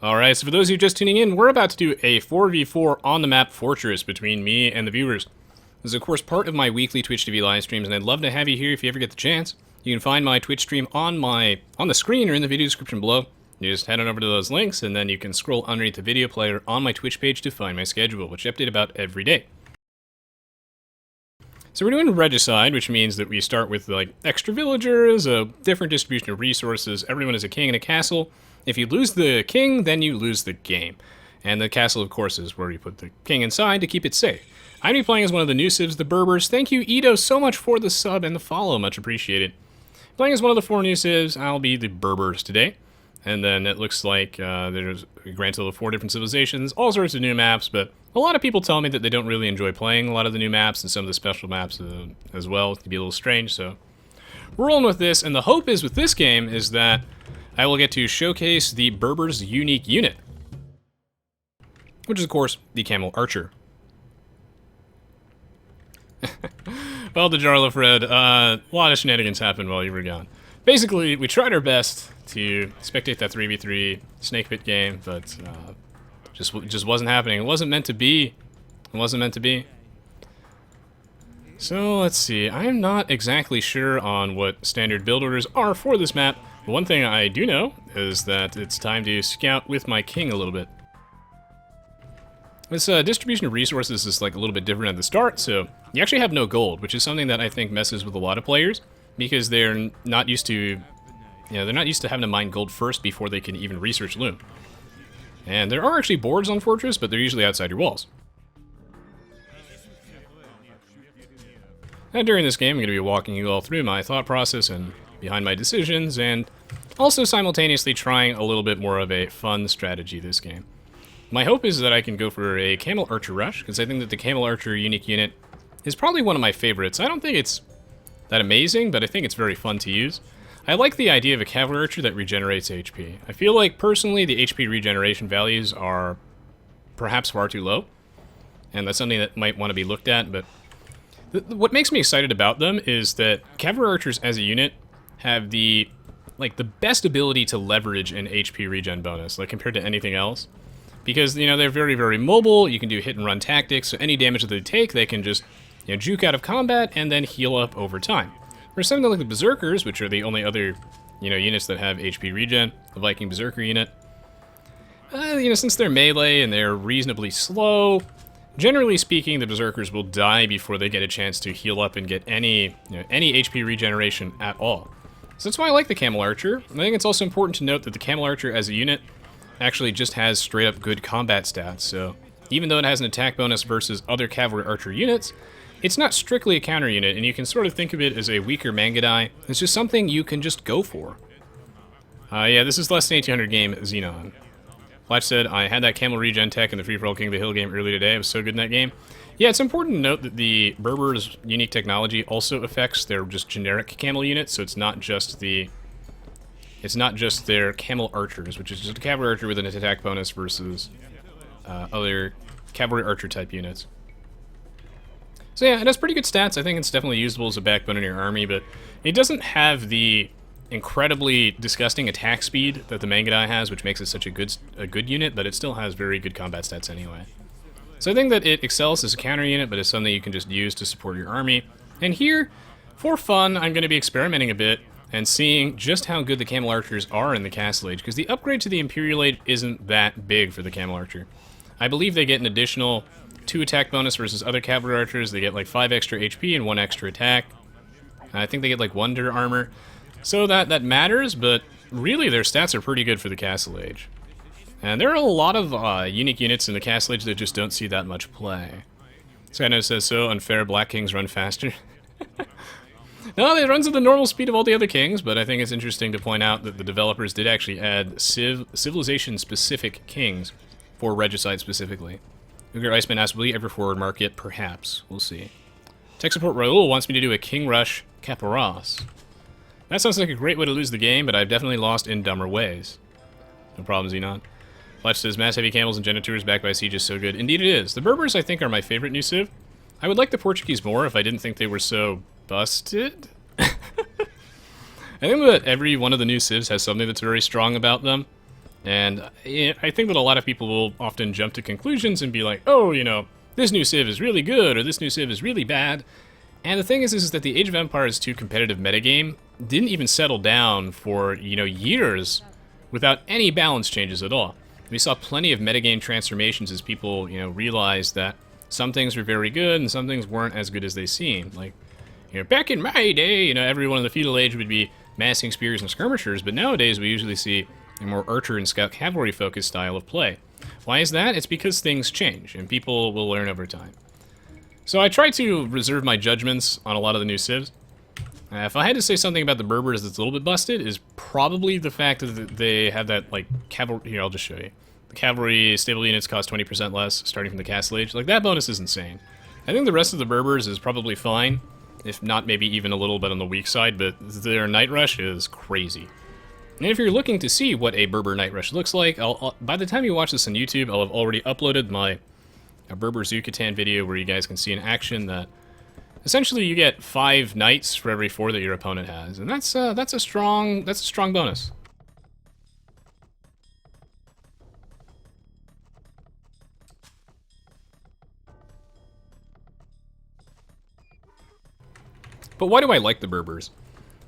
Alright, so for those of you just tuning in, we're about to do a 4v4 on the map Fortress between me and the viewers. This is of course part of my weekly Twitch TV live streams, and I'd love to have you here if you ever get the chance. You can find my Twitch stream on the screen or in the video description below. You just head on over to those links, and then you can scroll underneath the video player on my Twitch page to find my schedule, which I update about every day. So we're doing Regicide, which means that we start with like extra villagers, a different distribution of resources, everyone is a king in a castle. If you lose the king, then you lose the game. And the castle, of course, is where you put the king inside to keep it safe. I'm going to be playing as one of the new civs, the Berbers. Thank you, Aoe2, so much for the sub and the follow, much appreciated. Playing as one of the 4 new civs, I'll be the Berbers today. And then it looks like there's a grand total of 4 different civilizations, all sorts of new maps, but a lot of people tell me that they don't really enjoy playing a lot of the new maps, and some of the special maps as well. It can be a little strange, so we're rolling with this, and the hope is with this game is that I will get to showcase the Berbers' unique unit, which is, of course, the Camel Archer. Well, DeJarlo Fred, a lot of shenanigans happened while you were gone. Basically, we tried our best to spectate that 3v3 snake pit game, but just wasn't happening. It wasn't meant to be. It wasn't meant to be. So, let's see. I am not exactly sure on what standard build orders are for this map. But one thing I do know is that it's time to scout with my king a little bit. This distribution of resources is like a little bit different at the start, so you actually have no gold, which is something that I think messes with a lot of players because they're not used to, they're not used to having to mine gold first before they can even research loom. And there are actually boards on Fortress, but they're usually outside your walls. And during this game, I'm going to be walking you all through my thought process and behind my decisions, and also simultaneously trying a little bit more of a fun strategy this game. My hope is that I can go for a Camel Archer rush, because I think that the Camel Archer unique unit is probably one of my favorites. I don't think it's that amazing, but I think it's very fun to use. I like the idea of a Cavalry Archer that regenerates HP. I feel like, personally, the HP regeneration values are perhaps far too low, and that's something that might want to be looked at, but what makes me excited about them is that Cavalry Archers as a unit have the best ability to leverage an HP regen bonus, like compared to anything else. Because, they're very, very mobile, you can do hit and run tactics, so any damage that they take, they can just, juke out of combat and then heal up over time. For something like the Berserkers, which are the only other, units that have HP regen, the Viking Berserker unit, since they're melee and they're reasonably slow, generally speaking, the Berserkers will die before they get a chance to heal up and get any HP regeneration at all. So that's why I like the Camel Archer. I think it's also important to note that the Camel Archer as a unit actually just has straight up good combat stats, so even though it has an attack bonus versus other Cavalry Archer units, it's not strictly a counter unit, and you can sort of think of it as a weaker Mangadai. It's just something you can just go for. Yeah, this is less than 1800 game Xenon. Flash said, I had that Camel regen tech in the Free-for-All King of the Hill game earlier today. I was so good in that game. Yeah, it's important to note that the Berbers' unique technology also affects their just generic Camel units, so it's not just their Camel Archers, which is just a Cavalry Archer with an attack bonus versus other Cavalry Archer type units. So yeah, it has pretty good stats. I think it's definitely usable as a backbone in your army, but it doesn't have the incredibly disgusting attack speed that the Mangadai has, which makes it such a good unit, but it still has very good combat stats anyway. So I think that it excels as a counter unit, but it's something you can just use to support your army. And here, for fun, I'm going to be experimenting a bit and seeing just how good the Camel Archers are in the Castle Age, because the upgrade to the Imperial Age isn't that big for the Camel Archer. I believe they get an additional 2 attack bonus versus other Cavalry Archers. They get like 5 extra HP and 1 extra attack. I think they get like Wonder Armor. So that matters, but really their stats are pretty good for the Castle Age. And there are a lot of unique units in the Castle Age that just don't see that much play. Skyno says, so unfair, Black Kings run faster. No, it runs at the normal speed of all the other kings, but I think it's interesting to point out that the developers did actually add civilization-specific kings for Regicide specifically. Ugar Iceman asks, will you ever forward market? Perhaps. We'll see. Tech support Raul wants me to do a King Rush Caparas. That sounds like a great way to lose the game, but I've definitely lost in dumber ways. No problem, Xenon. Fletch says, Mass Heavy Camels and Genitours backed by Siege is so good. Indeed it is. The Berbers, I think, are my favorite new civ. I would like the Portuguese more if I didn't think they were so busted. I think that every one of the new civs has something that's very strong about them. And I think that a lot of people will often jump to conclusions and be like, oh, this new Civ is really good, or this new Civ is really bad. And the thing is that the Age of Empires 2 competitive metagame didn't even settle down for, years without any balance changes at all. We saw plenty of metagame transformations as people, realized that some things were very good and some things weren't as good as they seemed. Like, back in my day, everyone in the feudal age would be massing spears and skirmishers, but nowadays we usually see a more archer and scout cavalry focused style of play. Why is that? It's because things change and people will learn over time. So I try to reserve my judgments on a lot of the new civs. If I had to say something about the Berbers that's a little bit busted, is probably the fact that they have that, like, cavalry... Here, I'll just show you. The cavalry stable units cost 20% less, starting from the Castle Age. Like, that bonus is insane. I think the rest of the Berbers is probably fine, if not maybe even a little bit on the weak side, but their Night Rush is crazy. And if you're looking to see what a Berber Night Rush looks like, by the time you watch this on YouTube, I'll have already uploaded my Berber Zucatan video where you guys can see in action that essentially you get 5 knights for every 4 that your opponent has, and that's a strong bonus. But why do I like the Berbers?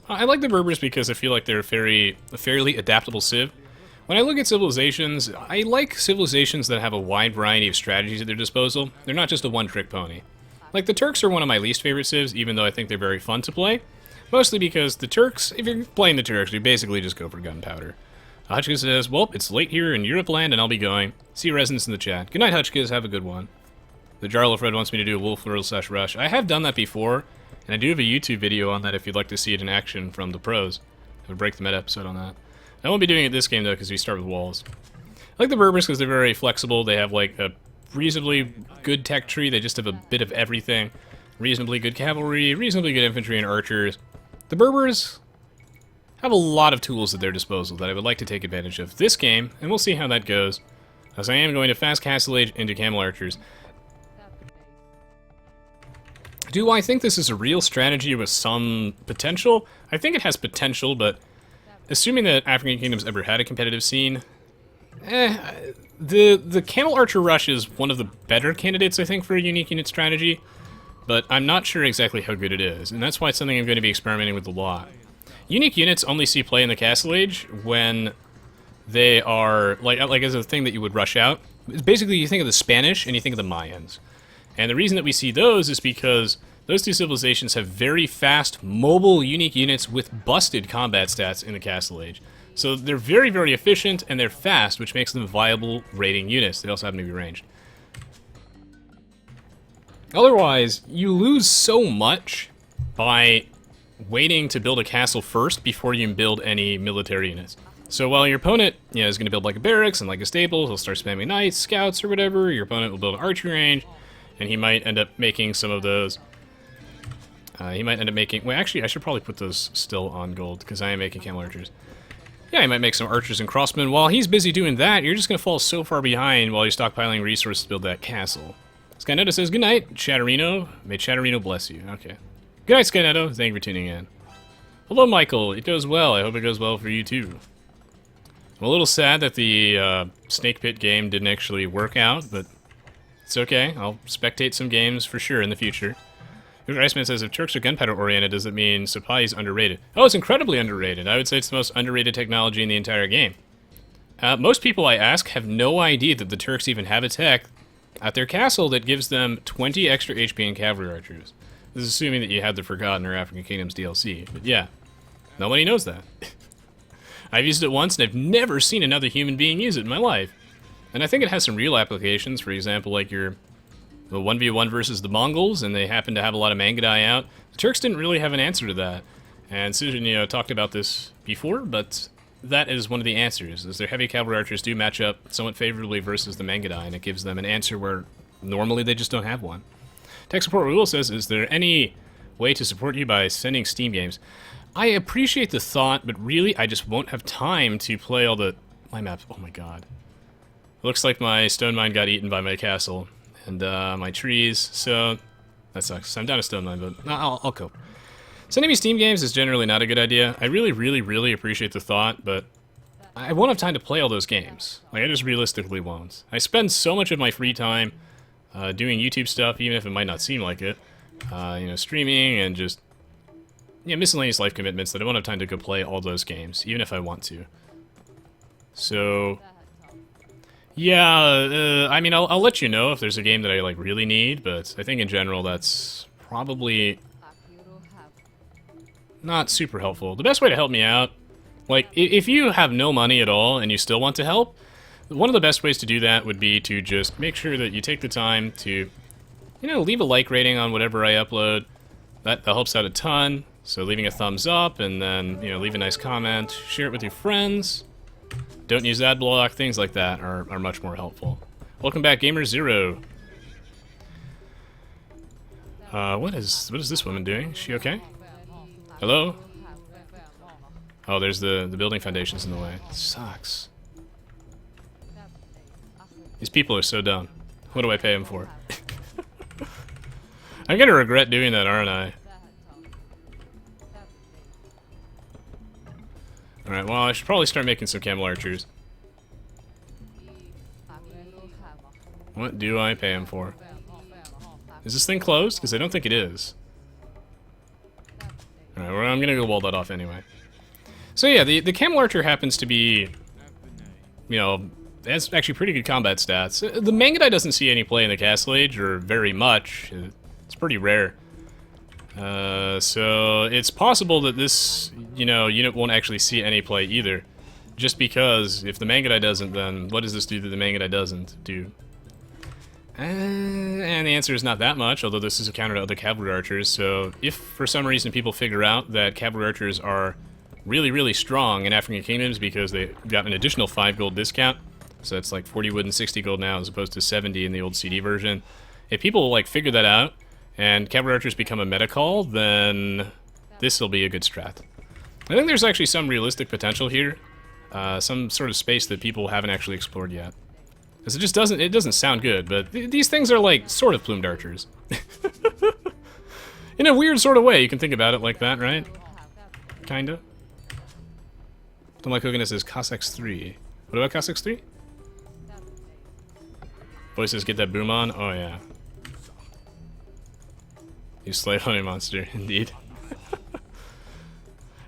I like the Berbers because I feel like they're a fairly adaptable civ. When I look at civilizations, I like civilizations that have a wide variety of strategies at their disposal. They're not just a one-trick pony. Like, the Turks are one of my least favorite civs, even though I think they're very fun to play. Mostly because the Turks, if you're playing the Turks, you basically just go for gunpowder. Hutchkiss says, well, it's late here in Europe land and I'll be going. See your resonance in the chat. Good night, Hutchkiss. Have a good one. The Jarl of Red wants me to do a Wolf Rush. I have done that before, and I do have a YouTube video on that if you'd like to see it in action from the pros. I would break the meta episode on that. I won't be doing it this game, though, because we start with walls. I like the Berbers because they're very flexible. They have, like, a reasonably good tech tree. They just have a bit of everything. Reasonably good cavalry, reasonably good infantry and archers. The Berbers have a lot of tools at their disposal that I would like to take advantage of this game, and we'll see how that goes, as I am going to fast Castle Age into Camel Archers. Do I think this is a real strategy with some potential? I think it has potential, but assuming that African Kingdoms ever had a competitive scene, the Camel Archer Rush is one of the better candidates, I think, for a unique unit strategy, but I'm not sure exactly how good it is, and that's why it's something I'm going to be experimenting with a lot. Unique units only see play in the Castle Age when they are, like as a thing that you would rush out. Basically, you think of the Spanish and you think of the Mayans. And the reason that we see those is because those two civilizations have very fast, mobile, unique units with busted combat stats in the Castle Age. So they're very, very efficient, and they're fast, which makes them viable raiding units. They also happen to be ranged. Otherwise, you lose so much by waiting to build a castle first before you build any military units. So while your opponent, is going to build like a barracks and like a stable, he'll start spamming knights, scouts, or whatever. Your opponent will build an archery range, and he might end up making some of those. He might end up making... Well, actually, I should probably put those still on gold, because I am making Camel Archers. Yeah, he might make some archers and crossmen. While he's busy doing that, you're just going to fall so far behind while you're stockpiling resources to build that castle. Skynetto says, good night, Chatterino. May Chatterino bless you. Okay. Good night, Skynetto. Thank you for tuning in. Hello, Michael. It goes well. I hope it goes well for you, too. I'm a little sad that the Snake Pit game didn't actually work out, but it's okay. I'll spectate some games for sure in the future. Iceman says, if Turks are gunpowder oriented, does it mean supply is underrated? Oh, it's incredibly underrated. I would say it's the most underrated technology in the entire game. Most people I ask have no idea that the Turks even have a tech at their castle that gives them 20 extra HP and cavalry archers. This is assuming that you had the Forgotten or African Kingdoms DLC. But yeah, nobody knows that. I've used it once and I've never seen another human being use it in my life. And I think it has some real applications. For example, like the 1v1 versus the Mongols, and they happen to have a lot of Mangudai out. The Turks didn't really have an answer to that. And Susan, talked about this before, but that is one of the answers, is their heavy cavalry archers do match up somewhat favorably versus the Mangudai, and it gives them an answer where normally they just don't have one. Tech Support Rule says, is there any way to support you by sending Steam games? I appreciate the thought, but really I just won't have time to play all my maps. Oh my god. Looks like my stone mine got eaten by my castle. And my trees, so that sucks. I'm down a stone mine, but I'll cope. Sending me Steam games is generally not a good idea. I really, really, really appreciate the thought, but I won't have time to play all those games. Like, I just realistically won't. I spend so much of my free time doing YouTube stuff, even if it might not seem like it. You know, streaming and just, yeah, miscellaneous life commitments that I won't have time to go play all those games, even if I want to. So, yeah, I mean, I'll let you know if there's a game that I, like, really need, but I think in general that's probably not super helpful. The best way to help me out, like, if you have no money at all and you still want to help, one of the best ways to do that would be to just make sure that you take the time to, you know, leave a like rating on whatever I upload. That helps out a ton. So leaving a thumbs up and then, you know, leave a nice comment, share it with your friends. Don't use ad block, things like that are much more helpful. Welcome back, Gamer Zero. What is this woman doing? Is she okay? Hello? Oh, there's the building foundations in the way. It sucks. These people are so dumb. What do I pay them for? I'm gonna regret doing that, aren't I? Alright, well, I should probably start making some Camel Archers. What do I pay him for? Is this thing closed? Because I don't think it is. Alright, well, I'm gonna go wall that off anyway. So yeah, the Camel Archer happens to be, you know, has actually pretty good combat stats. The Mangudai doesn't see any play in the Castle Age, or very much. It's pretty rare. So it's possible that this, you know, unit won't actually see any play either. Just because if the Mangudai doesn't, then what does this do that the Mangudai doesn't do? And the answer is not that much, although this is a counter to other Cavalry Archers, so if for some reason people figure out that Cavalry Archers are really, really strong in African Kingdoms because they got an additional 5 gold discount, so it's like 40 wood and 60 gold now as opposed to 70 in the old CD version. If people like figure that out and Cavalry Archers become a meta call, then this will be a good strat. I think there's actually some realistic potential here, some sort of space that people haven't actually explored yet. Because it just doesn't sound good, but these things are like sort of plumed archers. In a weird sort of way, you can think about it like that, right? Kinda. Don't like Hogan says Cossacks 3. What about Cossacks 3? Voices get that boom on? Oh yeah. You slave hunting monster, indeed.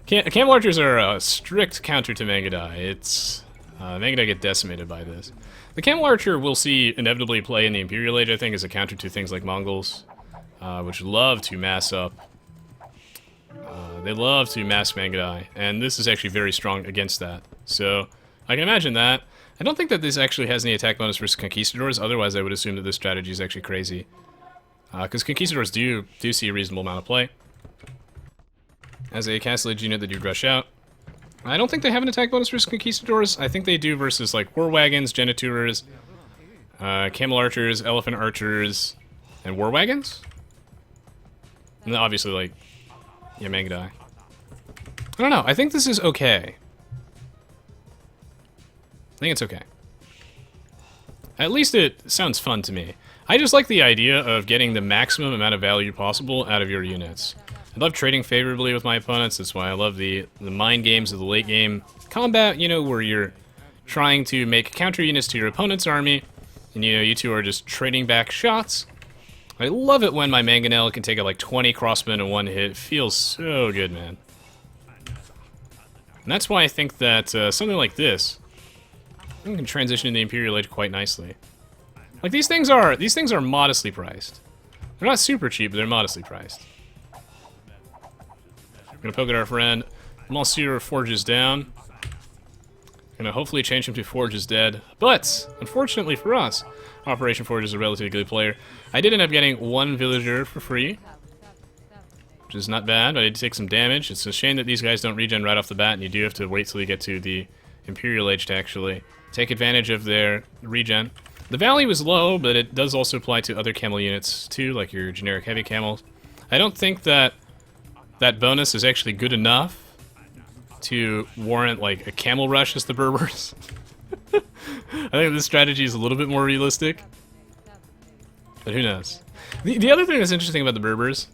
Camel Archers are a strict counter to Mangudai. It's Mangudai get decimated by this. The Camel Archer will see inevitably play in the Imperial Age, I think, as a counter to things like Mongols, which love to mass up. They love to mass Mangudai, and this is actually very strong against that. So I can imagine that. I don't think that this actually has any attack bonus versus Conquistadors, otherwise I would assume that this strategy is actually crazy. Because Conquistadors do see a reasonable amount of play. As a Castle Age unit that you'd rush out. I don't think they have an attack bonus versus Conquistadors. I think they do versus like War Wagons, Genitours, Camel Archers, Elephant Archers, and War Wagons? And then obviously like, yeah, Mangudai. I don't know, I think this is okay. I think it's okay. At least it sounds fun to me. I just like the idea of getting the maximum amount of value possible out of your units. I love trading favorably with my opponents, that's why I love the mind games of the late game combat, you know, where you're trying to make counter units to your opponent's army, and you know, you two are just trading back shots. I love it when my Mangonel can take out like 20 crossmen in one hit. It feels so good, man. And that's why I think that something like this can transition into the Imperial Age quite nicely. Like these things are modestly priced. They're not super cheap, but they're modestly priced. Gonna poke at our friend. Monsieur Forge is down. Gonna hopefully change him to Forge is dead. But, unfortunately for us, Operation Forge is a relatively good player. I did end up getting 1 villager for free, which is not bad, but I did take some damage. It's a shame that these guys don't regen right off the bat, and you do have to wait till you get to the Imperial Age to actually take advantage of their regen. The value is low, but it does also apply to other camel units too, like your generic heavy camels. I don't think that that bonus is actually good enough to warrant like a camel rush as the Berbers. I think this strategy is a little bit more realistic, but who knows. The other thing that's interesting about the Berbers,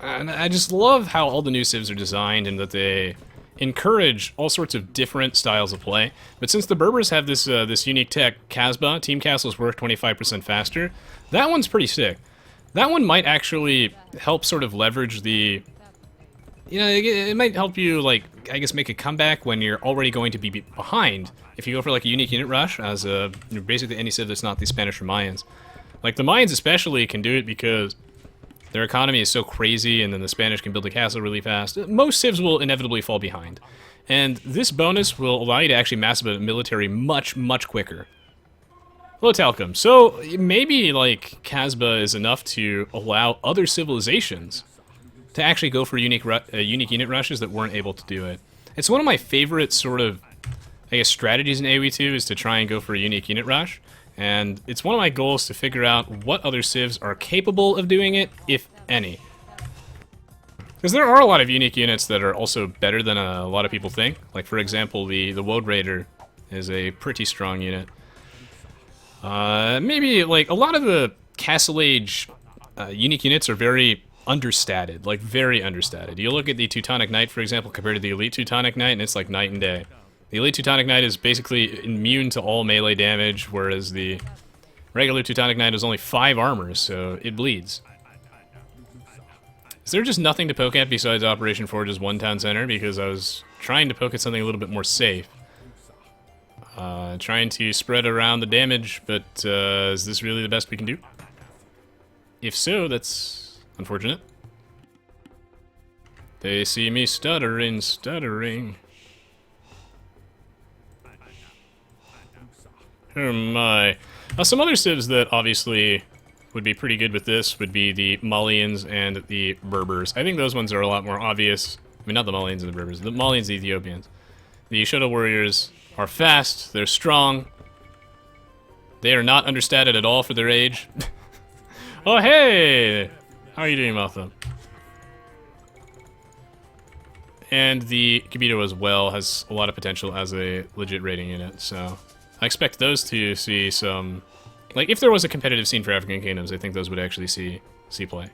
and I just love how all the new civs are designed and that they encourage all sorts of different styles of play. But since the Berbers have this this unique tech, Casbah, Team Castles work 25% faster, that one's pretty sick. That one might actually help sort of leverage the... You know, it might help you, like, I guess make a comeback when you're already going to be behind. If you go for, like, a unique unit rush as basically any civ that's not the Spanish or Mayans. Like, the Mayans especially can do it because their economy is so crazy, and then the Spanish can build a castle really fast. Most civs will inevitably fall behind. And this bonus will allow you to actually mass up a military much, much quicker. Hello, Talcum. So, maybe, like, Casbah is enough to allow other civilizations to actually go for unique unit rushes that weren't able to do it. It's one of my favorite sort of, I guess, strategies in Aoe2 is to try and go for a unique unit rush. And it's one of my goals to figure out what other civs are capable of doing it, if any. Because there are a lot of unique units that are also better than a lot of people think. Like, for example, the Woad Raider is a pretty strong unit. Maybe, like, a lot of the Castle Age unique units are very understated, like very understated. You look at the Teutonic Knight, for example, compared to the Elite Teutonic Knight, and it's like night and day. The Elite Teutonic Knight is basically immune to all melee damage, whereas the regular Teutonic Knight has only 5 armor, so it bleeds. Is there just nothing to poke at besides Operation Forge's one town center? Because I was trying to poke at something a little bit more safe. Trying to spread around the damage, but is this really the best we can do? If so, that's unfortunate. They see me stuttering, stuttering. Oh my. Some other civs that obviously would be pretty good with this would be the Malians and the Berbers. I think those ones are a lot more obvious. I mean, not the Malians and the Berbers. The Malians, the Ethiopians. The Shoto warriors are fast. They're strong. They are not understated at all for their age. Oh, hey! How are you doing, Maltha? And the Kibito as well has a lot of potential as a legit raiding unit, so I expect those to see some... Like, if there was a competitive scene for African kingdoms, I think those would actually see play.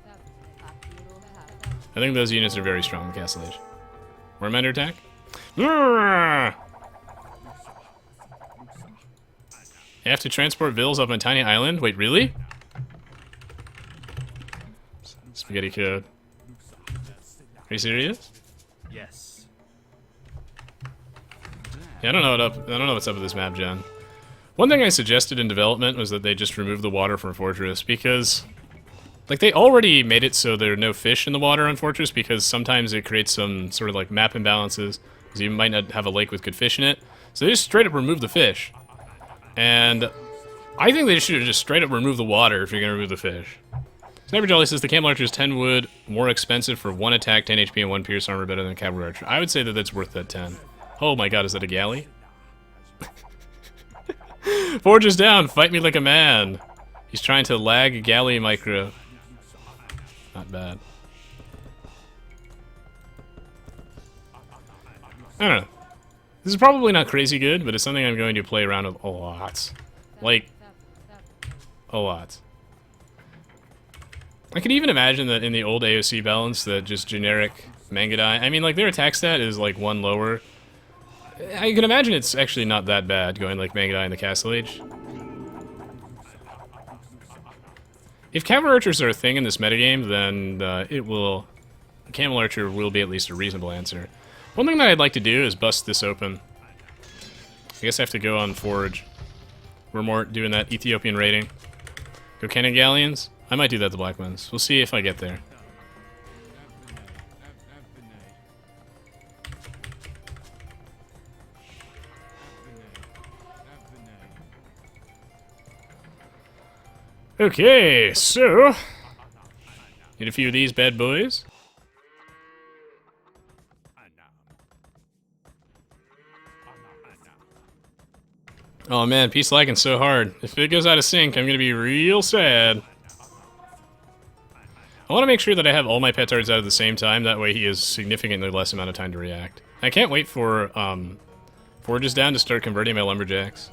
I think those units are very strong in Castle Age. Worm under attack? You have to transport vills off a tiny island? Wait, really? Spaghetti code. Are you serious? Yes. Yeah, I don't know what's up with this map, John. One thing I suggested in development was that they just remove the water from Fortress because, like, they already made it so there are no fish in the water on Fortress because sometimes it creates some sort of like map imbalances because you might not have a lake with good fish in it. So they just straight up remove the fish. And I think they should have just straight up removed the water if you're going to remove the fish. Sniper Jolly says the Camel Archers 10 wood, more expensive for 1 attack, 10 HP, and 1 pierce armor better than a Cavalry Archer. I would say that that's worth that 10. Oh my god, is that a galley? Forge is down, fight me like a man. He's trying to lag a galley micro. Not bad. I don't know. This is probably not crazy good, but it's something I'm going to play around with a lot. Like, a lot. I could even imagine that in the old AOC balance that just generic Mangadai, I mean, like, their attack stat is like 1 lower. I can imagine it's actually not that bad going like Mangadai in the Castle Age. If Cavalry Archers are a thing in this metagame, then Camel Archer will be at least a reasonable answer. One thing that I'd like to do is bust this open. I guess I have to go on Forge. We're more doing that Ethiopian raiding. Go Cannon Galleons? I might do that to Black Ones. We'll see if I get there. Okay, so... Need a few of these bad boys. Oh man, Peace lagging so hard. If it goes out of sync, I'm gonna be real sad. I want to make sure that I have all my petards out at the same time, that way he has significantly less amount of time to react. I can't wait for Forges down to start converting my lumberjacks.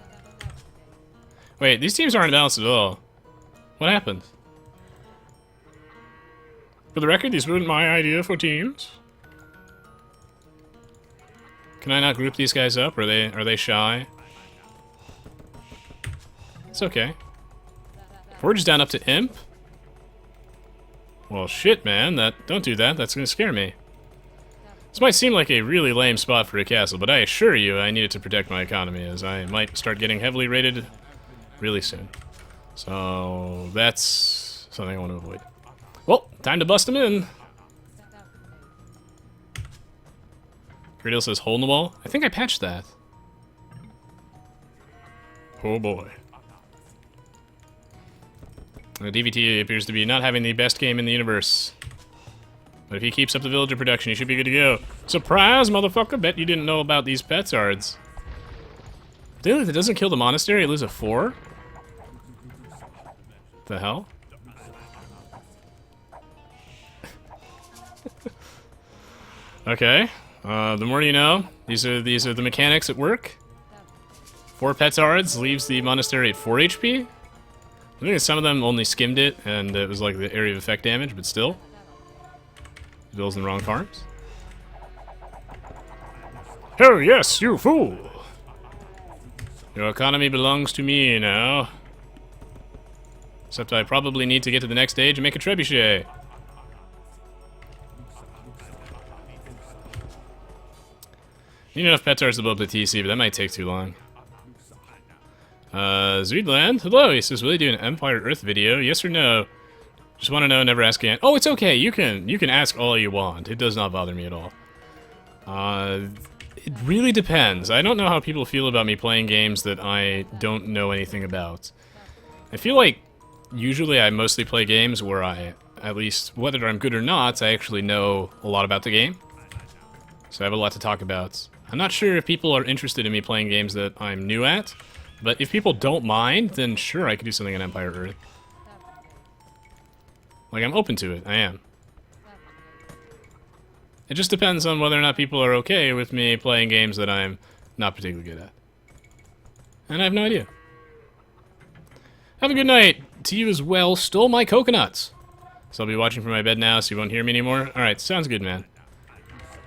Wait, these teams aren't balanced at all. What happened? For the record, these weren't my idea for teams. Can I not group these guys up? Are they shy? It's okay. Forge down up to Imp? Well, shit, man. Don't do that. That's gonna scare me. This might seem like a really lame spot for a castle, but I assure you I needed to protect my economy, as I might start getting heavily raided really soon. So, that's something I want to avoid. Well, time to bust them in. Great Hill says hole in the wall. I think I patched that. Oh boy. The DVT appears to be not having the best game in the universe. But if he keeps up the villager production, he should be good to go. Surprise, motherfucker! Bet you didn't know about these petards. Dude, if it doesn't kill the monastery, it loses a 4? The hell? Okay. The more you know. These are the mechanics at work. 4 petards leaves the monastery at 4 HP. I think some of them only skimmed it, and it was like the area of effect damage, but still. Bill's in the wrong farms. Oh yes, you fool! Your economy belongs to me now. Except I probably need to get to the next stage and make a trebuchet. Need enough petards to blow up the TC, but that might take too long. Zuidland, hello, he says, will you do an Empire Earth video? Yes or no? Just want to know, never ask again. Oh, it's okay, you can ask all you want. It does not bother me at all. It really depends. I don't know how people feel about me playing games that I don't know anything about. I feel like usually I mostly play games where I, at least whether I'm good or not, I actually know a lot about the game. So I have a lot to talk about. I'm not sure if people are interested in me playing games that I'm new at, but if people don't mind, then sure, I could do something on Empire Earth. Like, I'm open to it. I am. It just depends on whether or not people are okay with me playing games that I'm not particularly good at. And I have no idea. Have a good night to you as well. Stole my coconuts. So I'll be watching from my bed now, so you won't hear me anymore. Alright, sounds good, man.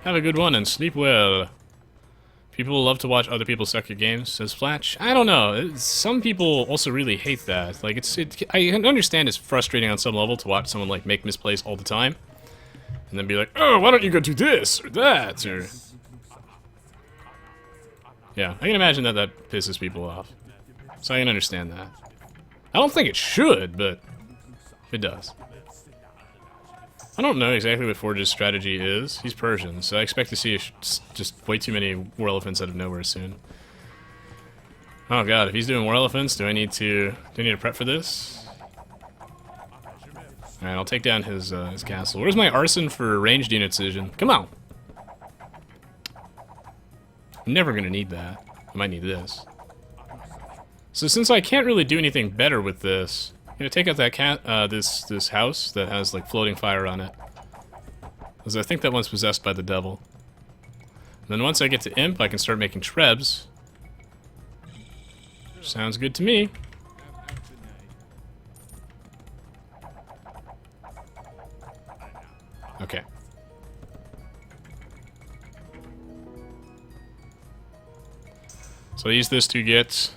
Have a good one and sleep well. People love to watch other people suck at games, says Flatch. I don't know. Some people also really hate that. Like, I understand it's frustrating on some level to watch someone, like, make misplays all the time. And then be like, oh, why don't you go do this or that, or... Yeah, I can imagine that pisses people off. So I can understand that. I don't think it should, but it does. I don't know exactly what Forge's strategy is. He's Persian, so I expect to see just way too many war elephants out of nowhere soon. Oh god, if he's doing war elephants, do I need to prep for this? Alright, I'll take down his castle. Where's my arson for ranged unit decision? Come on! I'm never gonna need that. I might need this. So since I can't really do anything better with this, I'm gonna take out that this house that has like floating fire on it. Because I think that one's possessed by the devil. And then once I get to Imp, I can start making Trebs. Sounds good to me. Okay. So I use this to get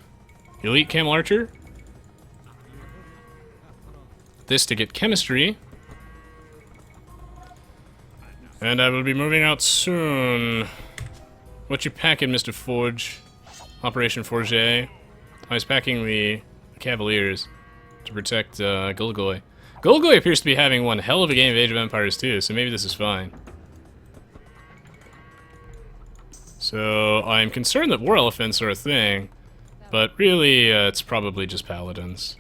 Elite Camel Archer. This to get Chemistry. And I will be moving out soon. What you packing, Mr. Forge? Operation Forge. I was packing the Cavaliers to protect Golgoy. Golgoy appears to be having one hell of a game of Age of Empires too, so maybe this is fine. So I'm concerned that war elephants are a thing, but really it's probably just paladins.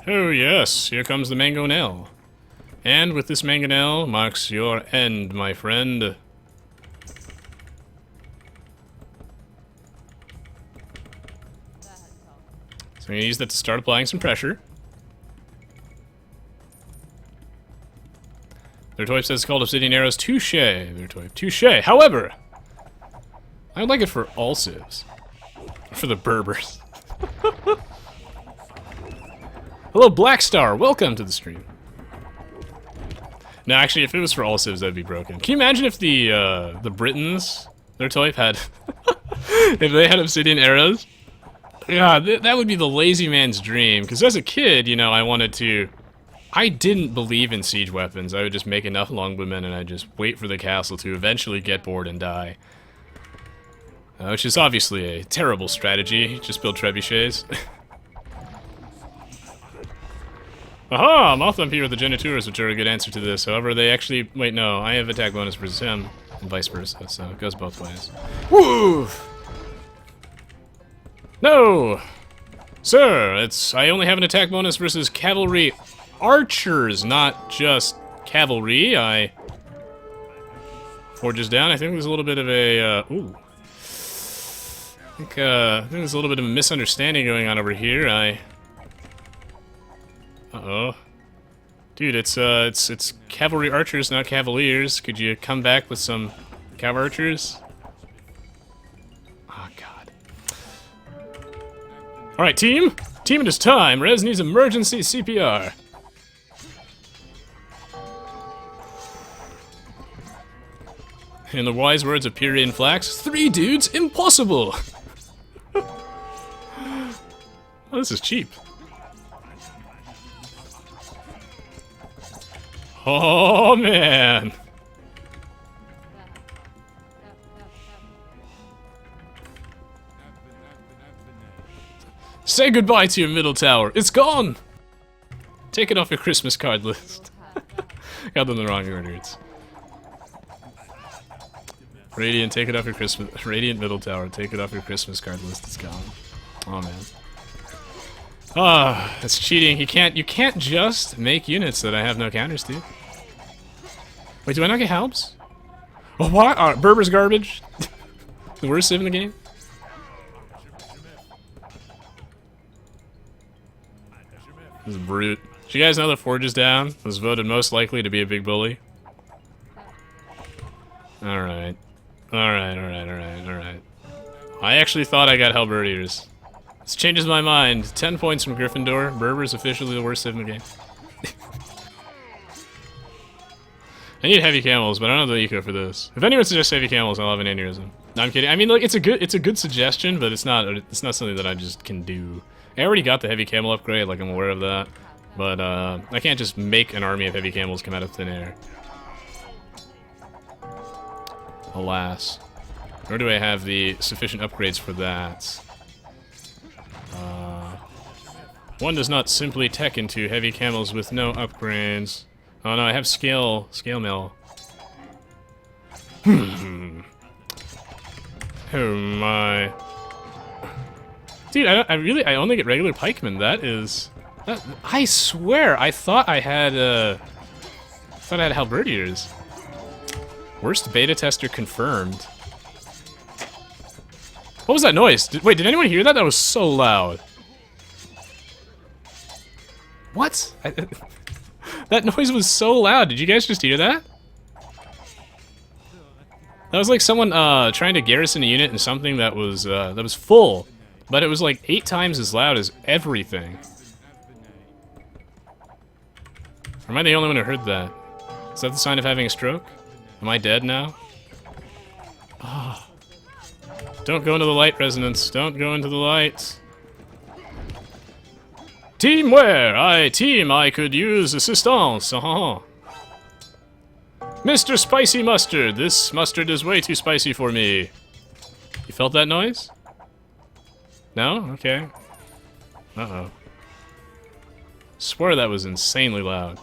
Oh yes, here comes the mangonel. And with this mangonel marks your end, my friend. So I'm going to use that to start applying some pressure. Their toy says it's called Obsidian Arrows. Touche, their toy. Touche. However, I would like it for all civs. For the Berbers. Hello, Black Star. Welcome to the stream. No, actually, if it was for all civs, that'd be broken. Can you imagine if the Britons, their type, had... if they had obsidian arrows? Yeah, that would be the lazy man's dream. Because as a kid, you know, I didn't believe in siege weapons. I would just make enough longbowmen and I'd just wait for the castle to eventually get bored and die. Which is obviously a terrible strategy. Just build trebuchets. Aha! Motham here with the Genitures, which are a good answer to this. However, they actually... Wait, no. I have attack bonus versus him, and vice versa, so it goes both ways. Woo! No! Sir, I only have an attack bonus versus cavalry archers, not just cavalry. Forges down. I think there's a little bit of a... ooh. I think there's a little bit of a misunderstanding going on over here. Uh-oh. Dude, it's cavalry archers, not cavaliers. Could you come back with some cav archers? Oh, God. Alright, team! Team, it is time! Rez needs emergency CPR. In the wise words of Pyrian Flax, 3 dudes, impossible! Oh, this is cheap. Oh, man. Say goodbye to your middle tower. It's gone. Take it off your Christmas card list. Got them the wrong order. Radiant, take it off your Christmas... Radiant middle tower, take it off your Christmas card list. It's gone. Oh, man. Ah, that's cheating. You can't just make units that I have no counters to. Wait, do I not get helps? Oh, what? Berber's garbage? The worst civ in the game? This is brute. Did you guys know that Forge is down? Was voted most likely to be a big bully? Alright. Alright. I actually thought I got Halberdiers. This changes my mind. 10 points from Gryffindor. Berber's officially the worst civ in the game. I need heavy camels, but I don't have the eco for this. If anyone suggests heavy camels, I'll have an aneurysm. No, I'm kidding. I mean, like, it's a good suggestion, but it's not something that I just can do. I already got the heavy camel upgrade, like I'm aware of that, but I can't just make an army of heavy camels come out of thin air. Alas. Nor do I have the sufficient upgrades for that. One does not simply tech into heavy camels with no upgrades. Oh no, I have scale mill. Oh my. Dude, I only get regular pikemen. I swear, I thought I had halberdiers. Worst beta tester confirmed. What was that noise? Wait, did anyone hear that? That was so loud. What? That noise was so loud. Did you guys just hear that? That was like someone trying to garrison a unit in something that was full, but it was like 8 times as loud as everything. Or am I the only one who heard that? Is that the sign of having a stroke? Am I dead now? Oh. Don't go into the light, resonance. Don't go into the light. Team where? I could use assistance. Mr. Spicy Mustard, this mustard is way too spicy for me. You felt that noise? No? Okay. Uh-oh. Swear that was insanely loud.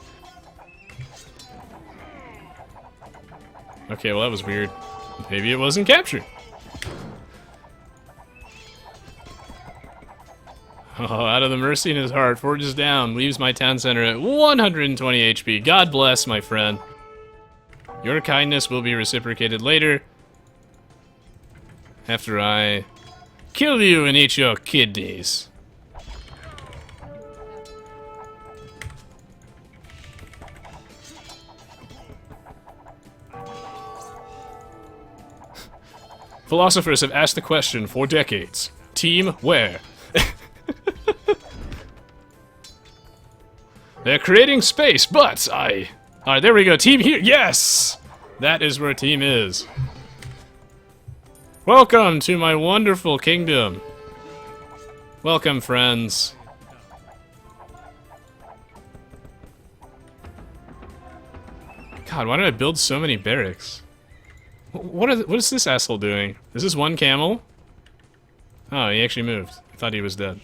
Okay, well that was weird. Maybe it wasn't captured. Oh, out of the mercy in his heart, forges down, leaves my town center at 120 HP. God bless, my friend. Your kindness will be reciprocated later. After I kill you and eat your kidneys. Philosophers have asked the question for decades. Team where? They're creating space, but Alright, there we go. Team here. Yes! That is where team is. Welcome to my wonderful kingdom. Welcome, friends. God, why did I build so many barracks? What is this asshole doing? Is this one camel? Oh, he actually moved. I thought he was dead.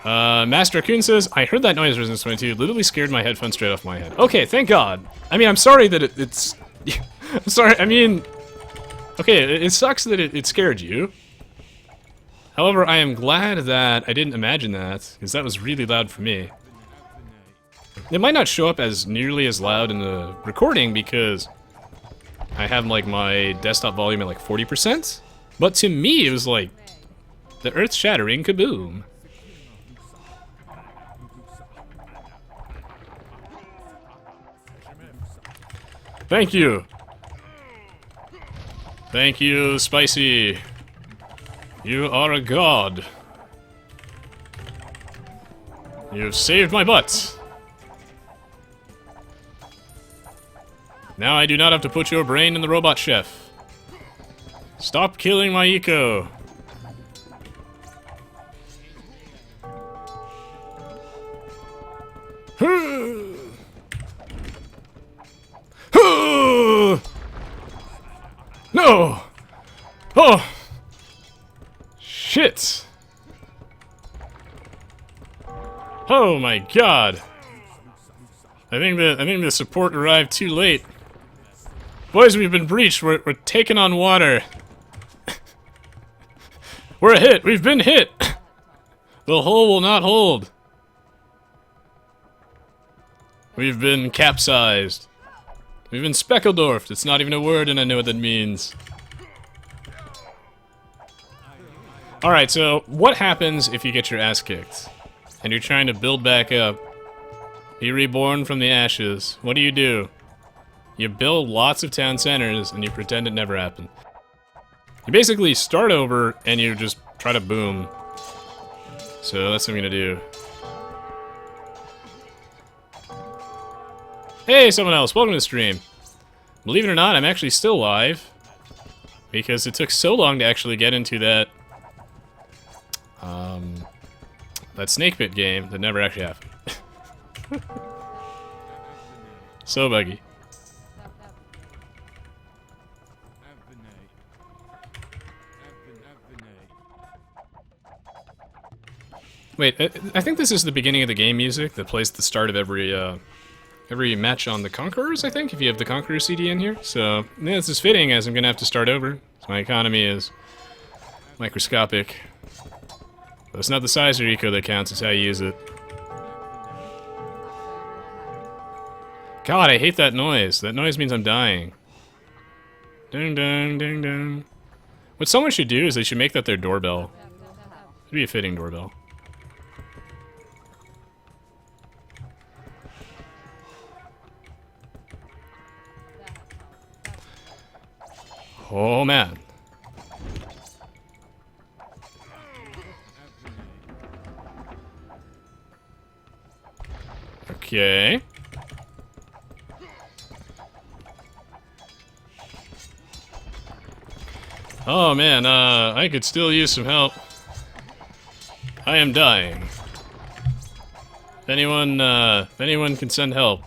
Master Raccoon says, I heard that noise, Resistance 22. Literally scared my headphones straight off my head. Okay, thank God. I mean, I'm sorry that it's... I'm sorry, I mean... Okay, it sucks that it scared you. However, I am glad that I didn't imagine that, because that was really loud for me. It might not show up as nearly as loud in the recording, because I have, like, my desktop volume at, like, 40%. But to me, it was like the earth-shattering kaboom. Thank you. Thank you, Spicy. You are a god. You've saved my butt. Now I do not have to put your brain in the robot chef. Stop killing my eco. No! Oh! Shit! Oh my god! I think the support arrived too late. Boys, we've been breached. We're taking on water. We're a hit. We've been hit. The hull will not hold. We've been capsized. We've been Speckeldorfed. It's not even a word and I know what that means. Alright, so what happens if you get your ass kicked? And you're trying to build back up? Be reborn from the ashes. What do? You build lots of town centers and you pretend it never happened. You basically start over and you just try to boom. So that's what I'm gonna do. Hey, someone else, welcome to the stream. Believe it or not, I'm actually still live. Because it took so long to actually get into that... that snake pit game that never actually happened. So buggy. Wait, I think this is the beginning of the game music that plays the start of every match on the Conquerors, I think, if you have the Conqueror CD in here. So, yeah, this is fitting as I'm gonna have to start over. So my economy is microscopic. But it's not the size of your eco that counts, it's how you use it. God, I hate that noise. That noise means I'm dying. Ding ding ding ding. What someone should do is they should make that their doorbell. It'd be a fitting doorbell. Oh man. Okay. Oh man, I could still use some help. I am dying. If anyone can send help.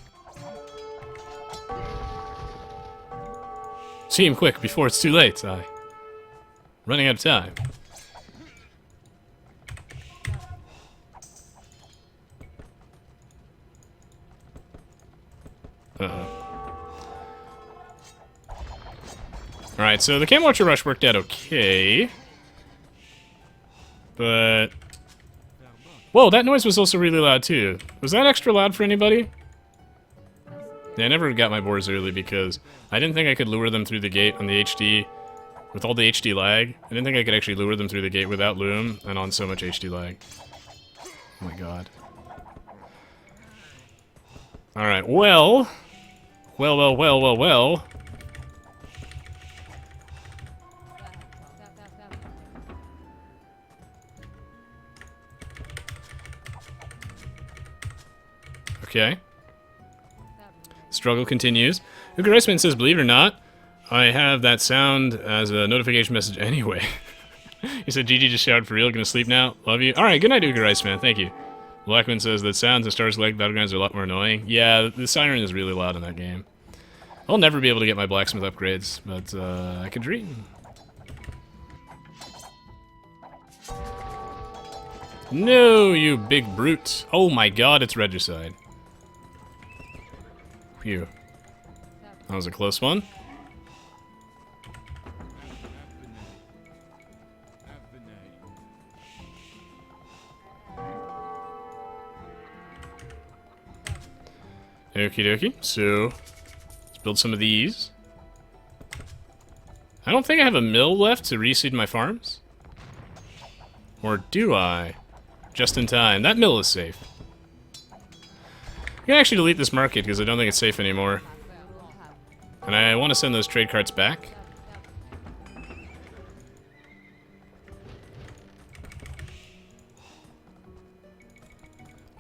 See him quick before it's too late. Running out of time. Alright, so the Camel Archer rush worked out okay. But... Whoa, that noise was also really loud too. Was that extra loud for anybody? Yeah, I never got my boars early because I didn't think I could lure them through the gate on the HD with all the HD lag. I didn't think I could actually lure them through the gate without loom and on so much HD lag. Oh my god. Alright, well... Well. Okay. Struggle continues. Uga Riceman says, believe it or not, I have that sound as a notification message anyway. He said, GG just shouted for real, gonna sleep now. Love you. Alright, good night, Uga Riceman. Thank you. Blackman says that sounds and Stars Lake Battlegrounds are a lot more annoying. Yeah, the siren is really loud in that game. I'll never be able to get my blacksmith upgrades, but I could dream. No, you big brute. Oh my god, it's Regicide. Phew. That was a close one. Okie dokie, so let's build some of these. I don't think I have a mill left to reseed my farms. Or do I? Just in time. That mill is safe. I can actually delete this market because I don't think it's safe anymore. And I want to send those trade carts back.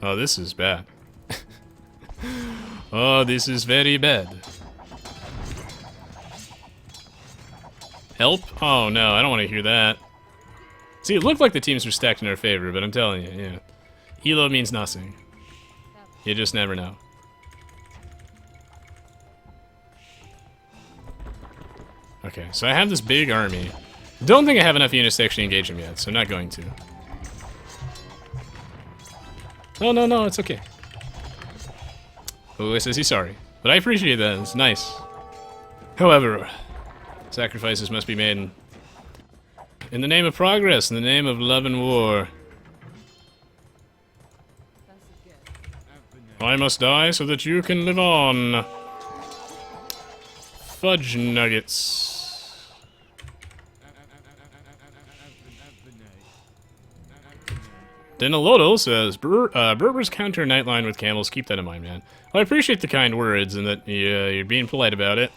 Oh, this is bad. Oh, this is very bad. Help? Oh no, I don't want to hear that. See, it looked like the teams were stacked in our favor, but I'm telling you, yeah. Elo means nothing. You just never know. Okay, so I have this big army. Don't think I have enough units to actually engage him yet, so I'm not going to. Oh, no, no, it's okay. Oh, he says he's sorry. But I appreciate that, it's nice. However, sacrifices must be made in the name of progress, in the name of love and war. I must die so that you can live on. Fudge nuggets. Denalotto says, Berbers counter Nightline with camels. Keep that in mind, man. Well, I appreciate the kind words and that you're being polite about it.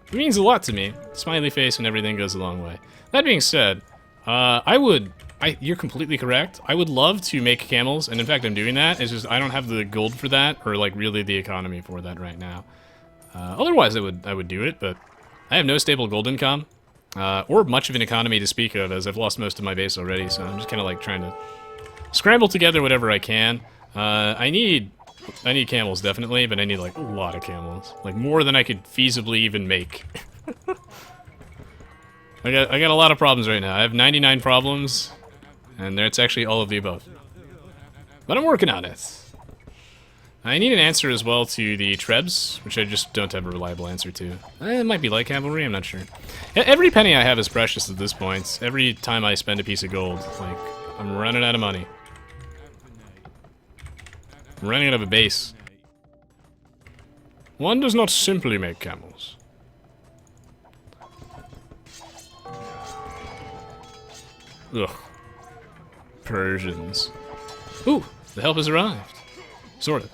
It means a lot to me. Smiley face and everything goes a long way. That being said, you're completely correct. I would love to make camels, and in fact I'm doing that. It's just I don't have the gold for that, or like really the economy for that right now. Otherwise I would do it, but I have no stable gold income, or much of an economy to speak of, as I've lost most of my base already, so I'm just kind of like trying to scramble together whatever I can. I need camels, definitely, but I need, like, a lot of camels. Like, more than I could feasibly even make. I got a lot of problems right now. I have 99 problems, and it's actually all of the above. But I'm working on it. I need an answer as well to the Trebs, which I just don't have a reliable answer to. It might be light cavalry, I'm not sure. Every penny I have is precious at this point. Every time I spend a piece of gold, like, I'm running out of money. I'm running out of a base. One does not simply make camels. Ugh. Persians. Ooh, the help has arrived. Sort of.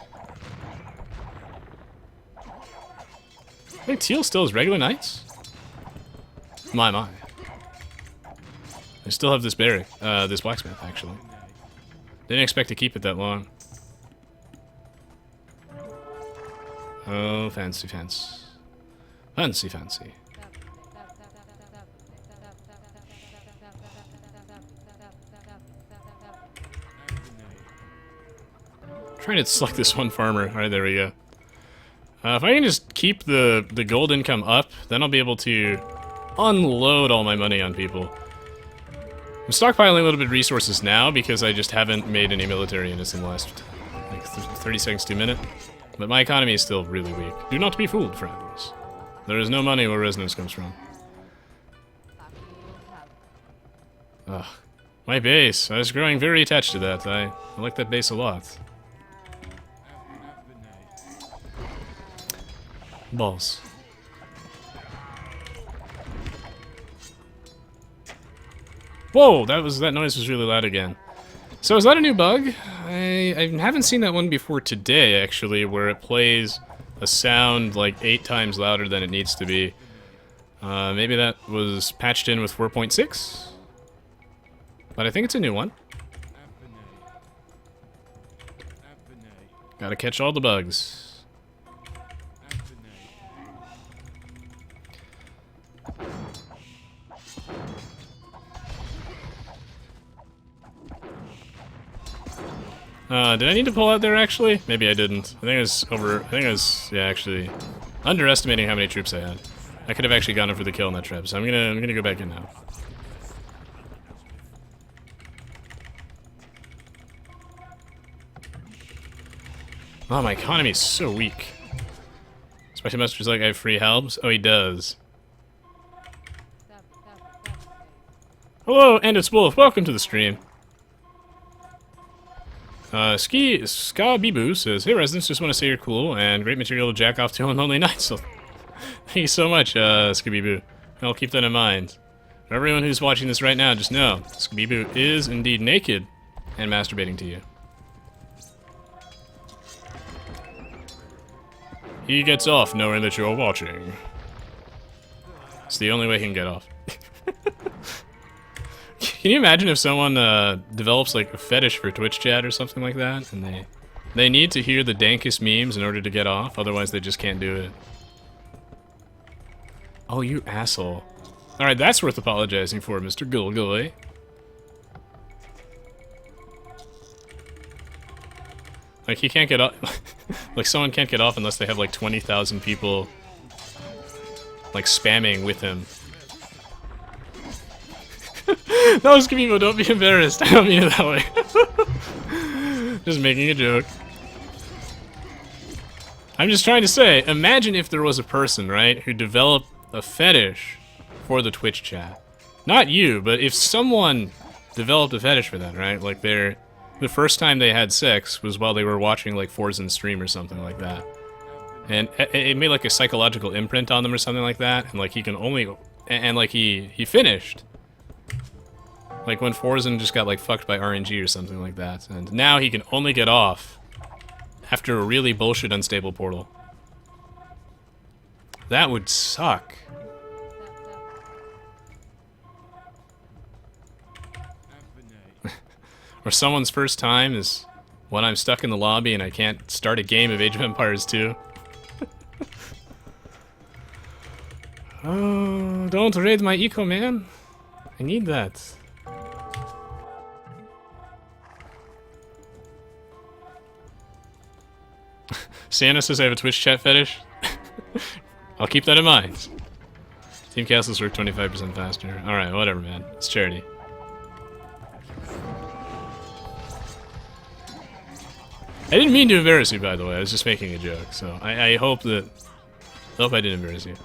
I think Teal still has regular knights? My. I still have this barrack, this blacksmith, actually. Didn't expect to keep it that long. Oh, fancy. Fancy. Trying to select this one farmer. Alright, there we go. If I can just keep the gold income up, then I'll be able to unload all my money on people. I'm stockpiling a little bit of resources now because I just haven't made any military units in the last, like, 30 seconds to a minute. But my economy is still really weak. Do not be fooled, friends. There is no money where resonance comes from. Ugh. My base. I was growing very attached to that. I like that base a lot. Balls. Whoa, that noise was really loud again. So is that a new bug? I haven't seen that one before today, actually, where it plays a sound like 8 times louder than it needs to be. Maybe that was patched in with 4.6? But I think it's a new one. Gotta catch all the bugs. Did I need to pull out there, actually? Maybe I didn't. I think I was, yeah, actually, underestimating how many troops I had. I could have actually gone in for the kill on that trip, so I'm gonna go back in now. Oh, my economy is so weak. Special Master's like, I have free helps? Oh, he does. Hello, and it's Wolf. Welcome to the stream. Ska Bibu says, hey residents, just want to say you're cool and great material to jack off to on lonely nights. So thank you so much, Skabibu. I'll keep that in mind. For everyone who's watching this right now, just know, Skabibu is indeed naked and masturbating to you. He gets off knowing that you're watching. It's the only way he can get off. Can you imagine if someone develops like a fetish for Twitch chat or something like that, and they need to hear the dankest memes in order to get off, otherwise they just can't do it. Oh, you asshole. Alright, that's worth apologizing for, Mr. Gulgoy. Like, he can't get off. Like, someone can't get off unless they have like 20,000 people like spamming with him. No, Skibimo, don't be embarrassed. I don't mean it that way. Just making a joke. I'm just trying to say, imagine if there was a person, right, who developed a fetish for the Twitch chat. Not you, but if someone developed a fetish for that, right? Like the first time they had sex was while they were watching like Forzen stream or something like that. And it made like a psychological imprint on them or something like that, and like he can only, and like he finished. Like when Forzen just got like fucked by RNG or something like that, and now he can only get off after a really bullshit unstable portal. That would suck. Or someone's first time is when I'm stuck in the lobby and I can't start a game of Age of Empires 2. Oh, don't raid my eco, man. I need that. Santa says I have a Twitch chat fetish. I'll keep that in mind. Team castles work 25% faster. Alright, whatever, man. It's charity. I didn't mean to embarrass you, by the way. I was just making a joke. So I hope I didn't embarrass you.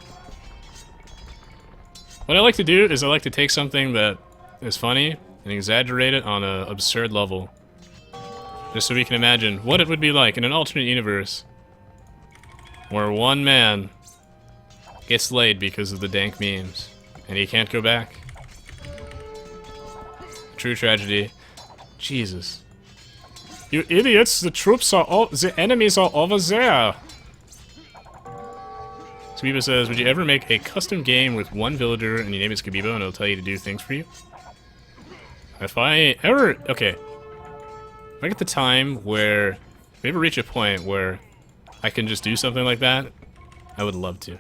What I like to do is I like to take something that is funny and exaggerate it on an absurd level. Just so we can imagine what it would be like in an alternate universe where one man gets laid because of the dank memes and he can't go back. True tragedy. Jesus. You idiots, the troops are all, the enemies are over there. Skabibo says, would you ever make a custom game with one villager and you name it Skabibo and it'll tell you to do things for you? If I ever, okay. If I get the time where, if we ever reach a point where I can just do something like that, I would love to.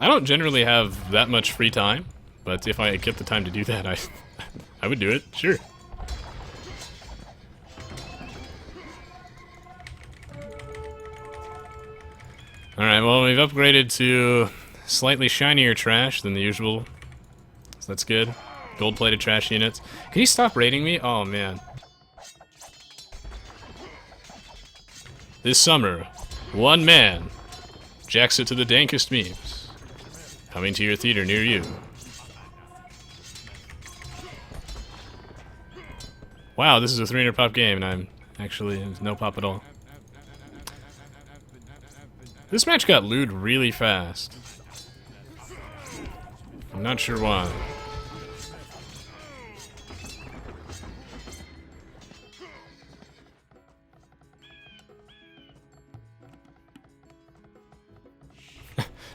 I don't generally have that much free time, but if I get the time to do that, I would do it, sure. Alright, well, we've upgraded to slightly shinier trash than the usual, so that's good. Gold-plated trash units. Can you stop raiding me? Oh, man. This summer, one man jacks it to the dankest memes. Coming to your theater near you. Wow, this is a 300 pop game, and I'm actually no pop at all. This match got looted really fast. I'm not sure why.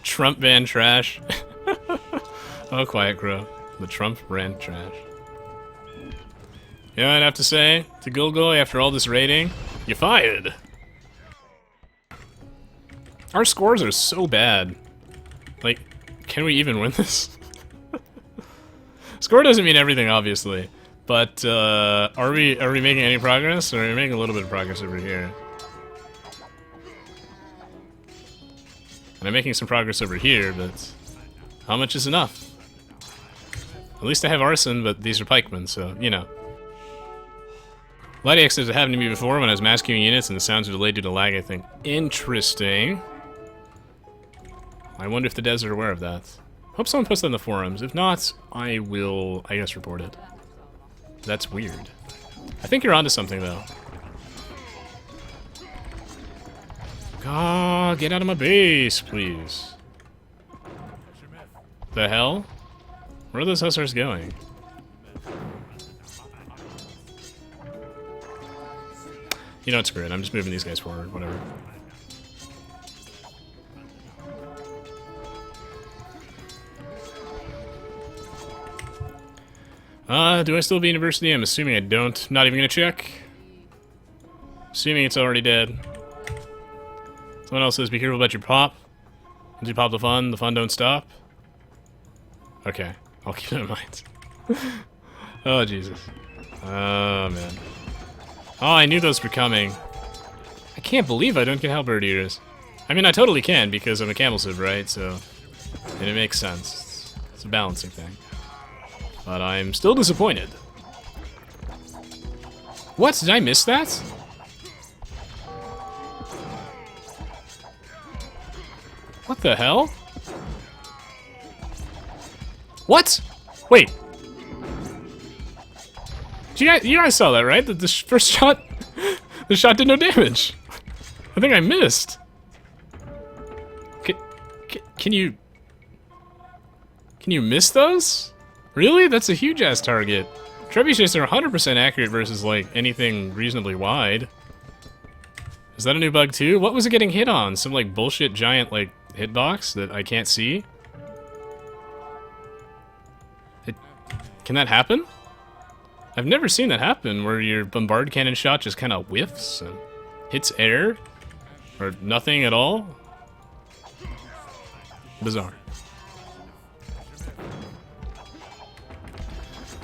Trump banned trash. Oh, Quiet Crow. The Trump ran trash. You know what I'd have to say to Gulgoy after all this raiding? You're fired. Our scores are so bad. Like, can we even win this? Score doesn't mean everything, obviously. But, are we making any progress? Or are we making a little bit of progress over here? And I'm making some progress over here, but how much is enough? At least I have arson, but these are pikemen, so, you know. Light accidents happened to me before when I was mass queuing units and the sounds were delayed due to lag, I think. Interesting. I wonder if the devs are aware of that. Hope someone posts that in the forums. If not, I will, I guess, report it. That's weird. I think you're onto something, though. God, get out of my base, please. The hell? Where are those hussars going? You know, it's great. I'm just moving these guys forward, whatever. Do I still have a university? I'm assuming I don't. Not even gonna check. Assuming it's already dead. Someone else says, be careful about your pop. Once you pop the fun don't stop. Okay, I'll keep that in mind. Oh, Jesus. Oh, man. Oh, I knew those were coming. I can't believe I don't get halberd eaters. I mean, I totally can, because I'm a camel civ, right? So, and it makes sense. It's a balancing thing. But I'm still disappointed. What? Did I miss that? What the hell? What? Wait. You guys saw that, right? That the first shot, the shot did no damage. I think I missed. Can you miss those? Really? That's a huge ass target. Trebuchets are 100% accurate versus like anything reasonably wide. Is that a new bug too? What was it getting hit on? Some like bullshit giant like hitbox that I can't see? Can that happen? I've never seen that happen, where your bombard cannon shot just kind of whiffs and hits air, or nothing at all. Bizarre.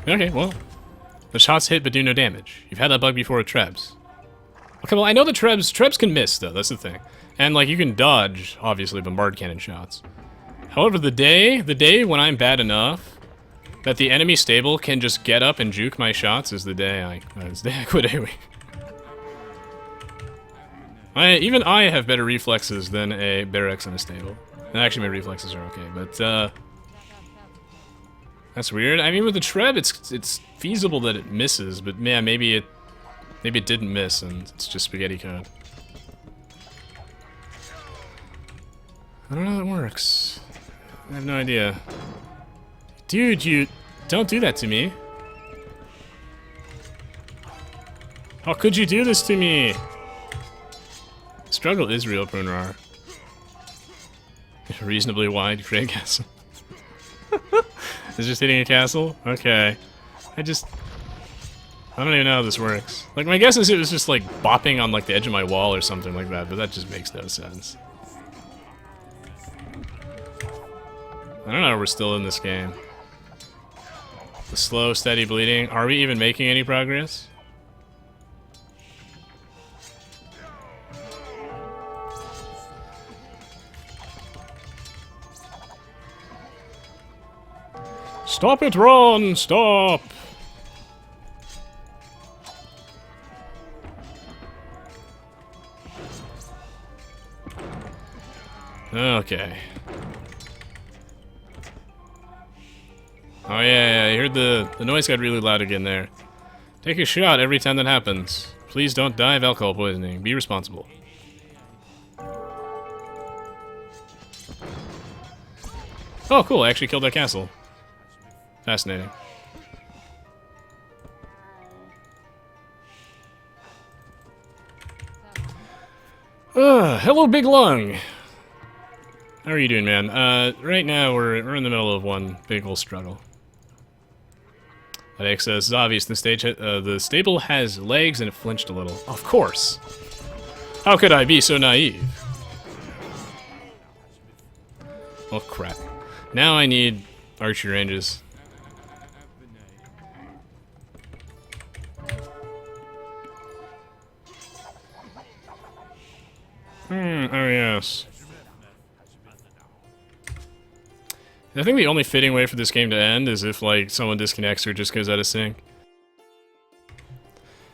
Okay, well, the shots hit but do no damage. You've had that bug before with Trebs. Okay, well, I know the Trebs can miss, though, that's the thing. And, like, you can dodge, obviously, bombard cannon shots. However, the day when I'm bad enough that the enemy stable can just get up and juke my shots is the day I quit Aoe. Even I have better reflexes than a barracks in a stable. And actually, my reflexes are okay, but, that's weird. I mean, with the Treb, it's feasible that it misses, but man, maybe it didn't miss, and it's just spaghetti code. I don't know how that works. I have no idea. Dude, you don't do that to me. How could you do this to me? Struggle is real, Punrar. Reasonably wide Craig Castle. Is just hitting a castle? Okay. I don't even know how this works. Like, my guess is it was just like bopping on like the edge of my wall or something like that, but that just makes no sense. I don't know how we're still in this game. The slow, steady bleeding. Are we even making any progress? Stop it, Ron! Stop! Okay. Oh yeah, I heard the noise got really loud again there. Take a shot every time that happens. Please don't die of alcohol poisoning. Be responsible. Oh, cool, I actually killed that castle. Fascinating. Hello, Big Lung. How are you doing, man? Right now we're in the middle of one big old struggle. Alex says, it's obvious the stable has legs and it flinched a little. Of course. How could I be so naive? Oh, crap. Now I need archery ranges. Oh yes. I think the only fitting way for this game to end is if, like, someone disconnects or just goes out of sync.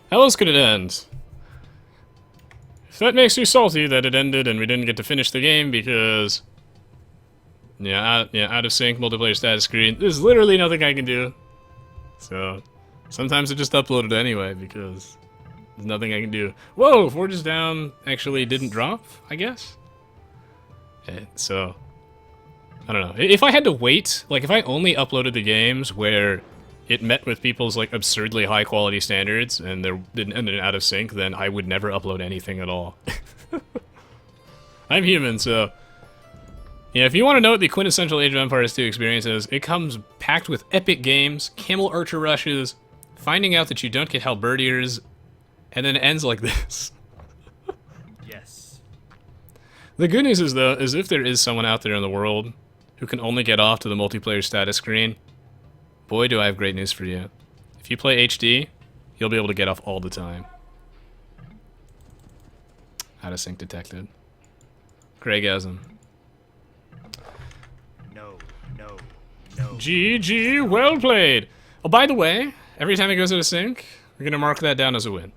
How else could it end? If that makes you salty that it ended and we didn't get to finish the game because... Yeah, out of sync, multiplayer status screen. There's literally nothing I can do. So, sometimes I just upload it anyway because there's nothing I can do. Whoa, Forges Down actually didn't drop, I guess? So... I don't know. If I had to wait, like if I only uploaded the games where it met with people's like absurdly high quality standards and they didn't end out of sync, then I would never upload anything at all. I'm human, so... Yeah, if you want to know what the quintessential Age of Empires 2 experience is, it comes packed with epic games, Camel Archer rushes, finding out that you don't get halberdiers, and then it ends like this. Yes. The good news is, though, is if there is someone out there in the world who can only get off to the multiplayer status screen, boy, do I have great news for you. If you play HD, you'll be able to get off all the time. Out of sync detected. Craigasm. No. GG, well played. Oh, by the way, every time it goes out of sync, we're gonna mark that down as a win.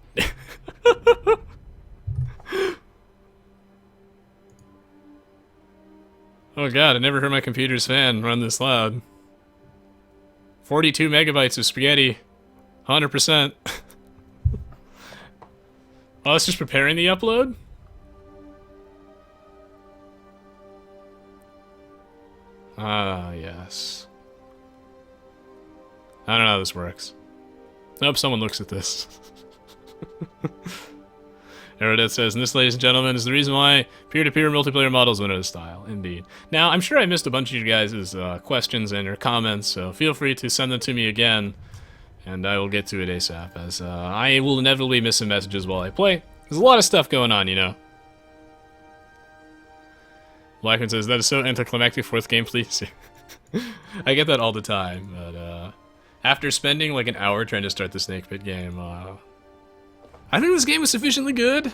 Oh god, I never heard my computer's fan run this loud. 42 megabytes of spaghetti. 100%. Oh, it's just preparing the upload? Ah, yes. I don't know how this works. I hope someone looks at this. Aoe2 says, and this, ladies and gentlemen, is the reason why peer-to-peer multiplayer models went out of style. Indeed. Now, I'm sure I missed a bunch of you guys' questions and your comments, so feel free to send them to me again, and I will get to it ASAP, as I will inevitably miss some messages while I play. There's a lot of stuff going on, you know. Blackman says, that is so anticlimactic, fourth game, please. I get that all the time, but after spending like an hour trying to start the Snake Pit game, I think this game was sufficiently good.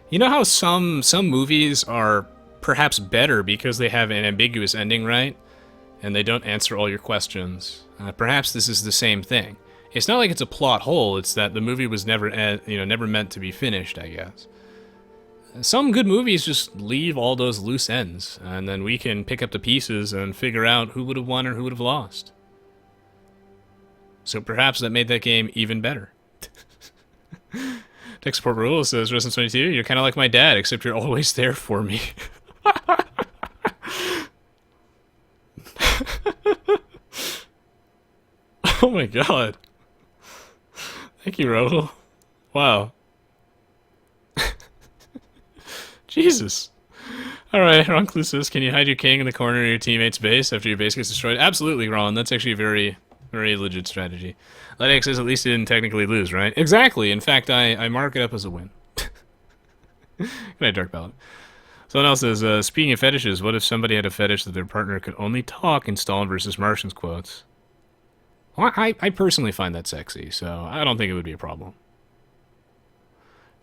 You know how some movies are perhaps better because they have an ambiguous ending, right? And they don't answer all your questions. Perhaps this is the same thing. It's not like it's a plot hole, it's that the movie was never meant to be finished, I guess. Some good movies just leave all those loose ends, and then we can pick up the pieces and figure out who would have won or who would have lost. So perhaps that made that game even better. Tech Support Rule says, Resident 22, you're kind of like my dad, except you're always there for me. Oh my god. Thank you, Rahul. Wow. Jesus. Alright, Ron Clue says, can you hide your king in the corner of your teammate's base after your base gets destroyed? Absolutely, Ron. That's actually a very, very legit strategy. Lydex says, at least you didn't technically lose, right? Exactly. In fact, I mark it up as a win. Good night, Dark Ballad. Someone else says, speaking of fetishes, what if somebody had a fetish that their partner could only talk in Stalin versus Martians quotes? Well, I personally find that sexy, so I don't think it would be a problem.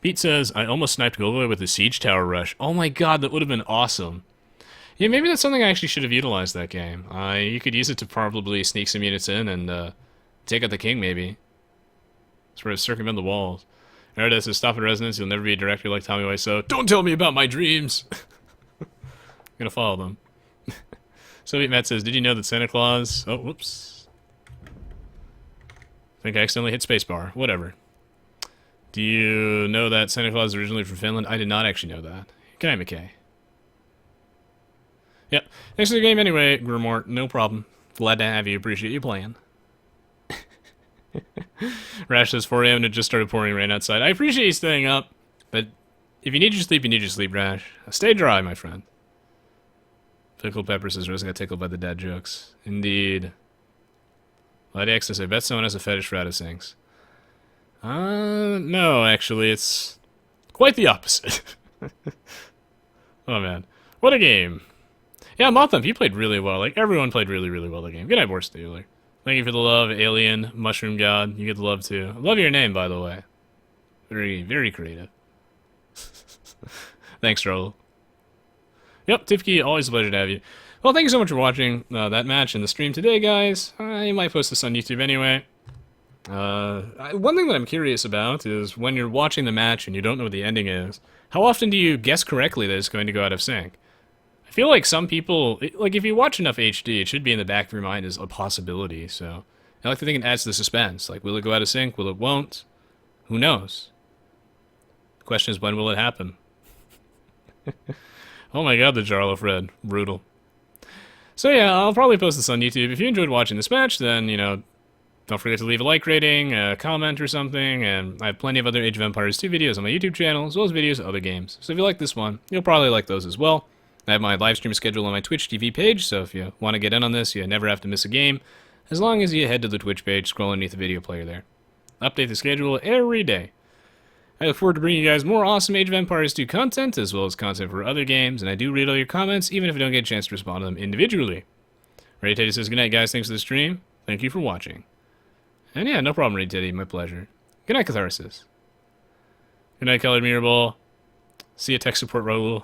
Pete says, I almost sniped Golgoy with a siege tower rush. Oh my god, that would have been awesome. Yeah, maybe that's something I actually should have utilized that game. You could use it to probably sneak some units in and take out the king, maybe. Sort of circumvent the walls. Aoe2 says, stop at Resonance, you'll never be a director like Tommy Wiseau. Don't tell me about my dreams! I'm gonna follow them. Soviet Matt says, did you know that Santa Claus... Oh, whoops. I think I accidentally hit spacebar. Whatever. Do you know that Santa Claus is originally from Finland? I did not actually know that. Good night, McKay. Yep. Thanks for the game anyway, Grimoire. No problem. Glad to have you. Appreciate you playing. Rash says 4 a.m. and it just started pouring rain outside. I appreciate you staying up, but if you need your sleep, you need your sleep, Rash. Stay dry, my friend. Pickled Pepper says Rose got tickled by the dad jokes. Indeed. Lydex says, I bet someone has a fetish for out-of-syncs. No, actually, it's quite the opposite. Oh, man. What a game. Yeah, Motham, you played really well. Like, everyone played really, really well the game. Good night, War Stealer. Thank you for the love, Alien, Mushroom God. You get the love, too. I love your name, by the way. Very, very creative. Thanks, Troll. Yep, Tifky, always a pleasure to have you. Well, thank you so much for watching that match and the stream today, guys. I might post this on YouTube anyway. One thing that I'm curious about is when you're watching the match and you don't know what the ending is, how often do you guess correctly that it's going to go out of sync? I feel like some people, like if you watch enough HD, it should be in the back of your mind as a possibility, so I like to think it adds to the suspense. Like, will it go out of sync? Will it won't? Who knows? The question is, when will it happen? Oh my god, the Jarlo Fred. Brutal. So yeah, I'll probably post this on YouTube. If you enjoyed watching this match, then, you know, don't forget to leave a like rating, a comment or something, and I have plenty of other Age of Empires 2 videos on my YouTube channel, as well as videos of other games. So if you like this one, you'll probably like those as well. I have my live stream schedule on my Twitch TV page, so if you want to get in on this, you never have to miss a game, as long as you head to the Twitch page, scroll underneath the video player there. Update the schedule every day. I look forward to bringing you guys more awesome Age of Empires 2 content, as well as content for other games, and I do read all your comments, even if I don't get a chance to respond to them individually. Ready Teddy says, good night, guys, thanks for the stream, thank you for watching. And yeah, no problem, Ready Teddy, my pleasure. Good night, Catharsis. Good night, Colored Mirror Ball. See you, tech support, Raul.